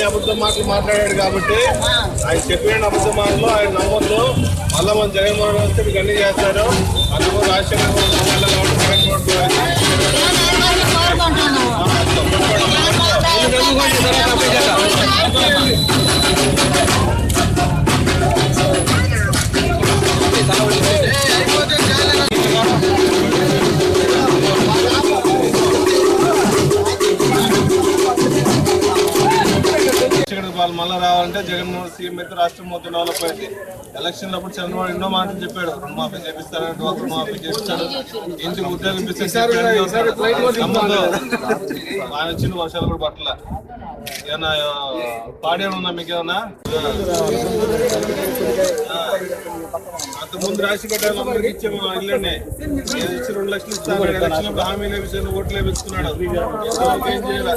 అబద్ధం మాటలు మాట్లాడాడు కాబట్టి ఆయన చెప్పిన అబద్ధ మాటలు ఆయన నమ్మద్దు. మళ్ళీ మన జగన్మోహన్ వస్తే మీకు అన్ని చేస్తారు. అందుకు రాజశేఖర్ వాళ్ళు మళ్ళీ రావాలంటే జగన్మోహన్ సీఎం అయితే రాష్ట్రం మొత్తం డెవలప్ అయింది. ఎలక్షన్ అప్పుడు చంద్రబాబు ఎన్నో మాటలు చెప్పాడు. రుణమాఫీ చేపిస్తాడు, రుణమాఫీ చేపిస్తాడు, ఇంటికి ఉద్యోగం ఇప్పిస్తాడు. ఆయన వచ్చిన వర్షాలు కూడా పట్ల ఏమన్నా పాడే ఉన్నా మీకు ఏమన్నా అంతకుముందు రాసి కట్టాలి అందరికి ఇచ్చాము. ఇల్లండి ఇచ్చి 2 లక్షలు ఇస్తాను. ఎలక్షన్ హామీలు వేపించాను, ఓట్లు వేపించుకున్నాడు. ఏం చేయాల,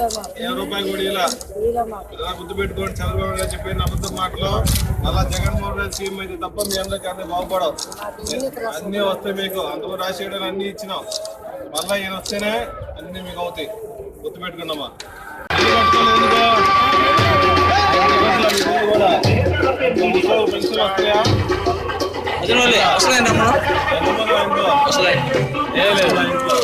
₹1 కూడా ఇలా గుర్తు పెట్టుకోండి. చంద్రబాబు గారు చెప్పిన అబద్ధం మాటలు అలా జగన్మోహన్ రెడ్డి సీఎం అయితే తప్ప మీ అందరికీ అన్నీ బాగుపడవు. అన్నీ వస్తాయి మీకు. అంతకు రాజశేఖర్ అన్ని ఇచ్చినాం. మళ్ళీ ఈయన వస్తేనే అన్ని మీకు అవుతాయి. గుర్తు పెట్టుకున్నామా. పెన్షన్ వస్తాయా? ఏ లేదా ఇంట్లో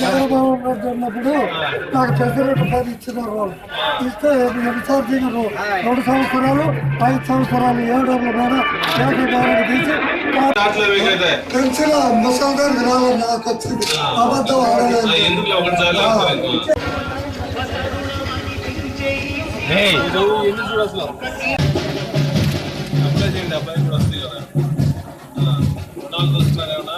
చంద్రబాబు నాయుడు ఉన్నప్పుడు నాకు పెద్దలకు 10 ఇచ్చినారు. వాళ్ళు ఇస్తే ఎన్నిసార్లు తినరు. 2 సంవత్సరాలు 5 సంవత్సరాలు 7 ఏడాది తీసి పెంచిన ముసల్దానికి రావాలి. నాకు వచ్చింది అబద్ధం ఆడలేదు. అప్లై చేయండి. అబ్బాయి కూడా వస్తాయి కదా. వస్తున్నారేమన్నా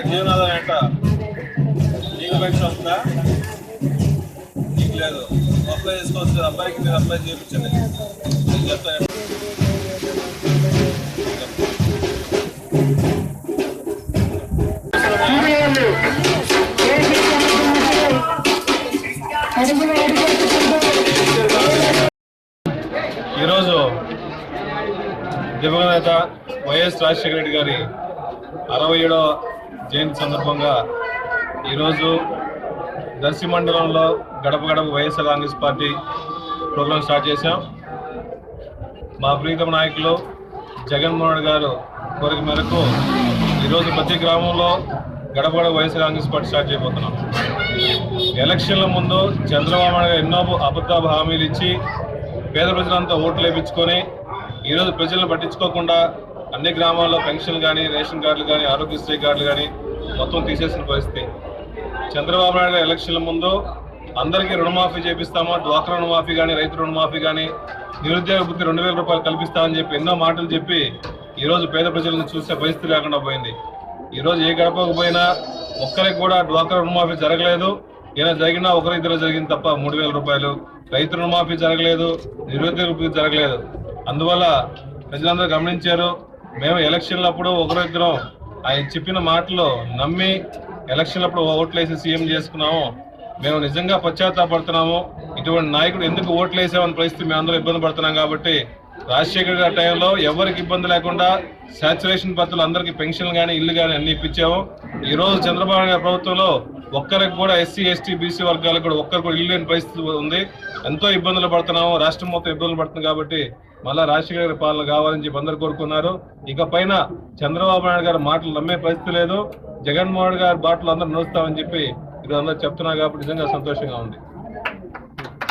జీవనాధారం ఏంట నీకు పెన్షన్ వస్తుందా? నీకు లేదు. అప్లై చేసుకోవచ్చు కదా. అబ్బాయికి మీరు అప్లై చేయించండి. నేను చెప్తాను. ఈరోజు దివంగత వైఎస్ రాజశేఖర రెడ్డి గారి 67వ జయంతి సందర్భంగా ఈరోజు దర్శి మండలంలో గడప గడప వైఎస్ఆర్ కాంగ్రెస్ పార్టీ ప్రోగ్రాం స్టార్ట్ చేశాం. మా ప్రీతమ నాయకులు జగన్మోహన్ రెడ్డి గారు కోరిక మేరకు ఈరోజు ప్రతి గ్రామంలో గడప గడప వైఎస్ఆర్ కాంగ్రెస్ పార్టీ స్టార్ట్ చేయబోతున్నాం. ఎలక్షన్ల ముందు చంద్రబాబు నాయుడు గారు ఎన్నో అబద్ధ హామీలు ఇచ్చి పేద ప్రజలంతా ఓట్లు వేయించుకొని ఈరోజు ప్రజలను పట్టించుకోకుండా అన్ని గ్రామాల్లో పెన్షన్లు కానీ, రేషన్ కార్డులు కానీ, ఆరోగ్యశ్రీ కార్డులు కానీ మొత్తం తీసేసిన పరిస్థితి. చంద్రబాబు నాయుడు గారు ఎలక్షన్ల ముందు అందరికీ రుణమాఫీ చేపిస్తామో, డ్వాక్రా రుణమాఫీ కానీ, రైతు రుణమాఫీ కానీ, నిరుద్యోగ వృత్తి 2000 రూపాయలు కల్పిస్తామని చెప్పి ఎన్నో మాటలు చెప్పి ఈరోజు పేద ప్రజలను చూసే పరిస్థితి లేకుండా పోయింది. ఈరోజు ఏ గడపకు పోయినా ఒక్కరికి కూడా డ్వాక్రా రుణమాఫీ జరగలేదు. ఏదైనా జరిగినా ఒకరిద్దరు జరిగింది తప్ప 3000 రూపాయలు. రైతు రుణమాఫీ జరగలేదు, నిరుద్యోగ వృత్తి జరగలేదు. అందువల్ల ప్రజలందరూ గమనించారు. మేము ఎలక్షన్లప్పుడు ఒకరిద్దరం ఆయన చెప్పిన మాటలు నమ్మి ఎలక్షన్లప్పుడు ఓట్లేసి సీఎం చేసుకున్నాము. మేము నిజంగా పశ్చాత్తాపడుతున్నాము. ఇటువంటి నాయకుడు ఎందుకు ఓట్లేసామని పరిస్థితి మేము అందరూ ఇబ్బంది పడుతున్నాం. కాబట్టి రాజశేఖర్ గారి టైంలో ఎవరికి ఇబ్బంది లేకుండా శాచ్యురేషన్ పద్ధతులు అందరికీ పెన్షన్లు కానీ, ఇల్లు కానీ అన్ని ఇప్పించాము. ఈరోజు చంద్రబాబు గారి ప్రభుత్వంలో ఒక్కరికి కూడా ఎస్సీ, ఎస్టీ, బీసీ వర్గాలకు కూడా ఒక్కరికి కూడా ఇల్లు లేని పరిస్థితి ఉంది. ఎంతో ఇబ్బందులు పడుతున్నాము. రాష్ట్రం మొత్తం ఇబ్బందులు పడుతుంది. కాబట్టి మళ్ళా రాజశేఖర గారి పాలన కావాలని చెప్పి అందరూ కోరుకున్నారు. ఇక పైన చంద్రబాబు నాయుడు గారి మాటలు నమ్మే పరిస్థితి లేదు. జగన్మోహన్ గారి బాటలు అందరూ నడుస్తామని చెప్పి ఇది అందరూ చెప్తున్నారు. కాబట్టి నిజంగా సంతోషంగా ఉంది.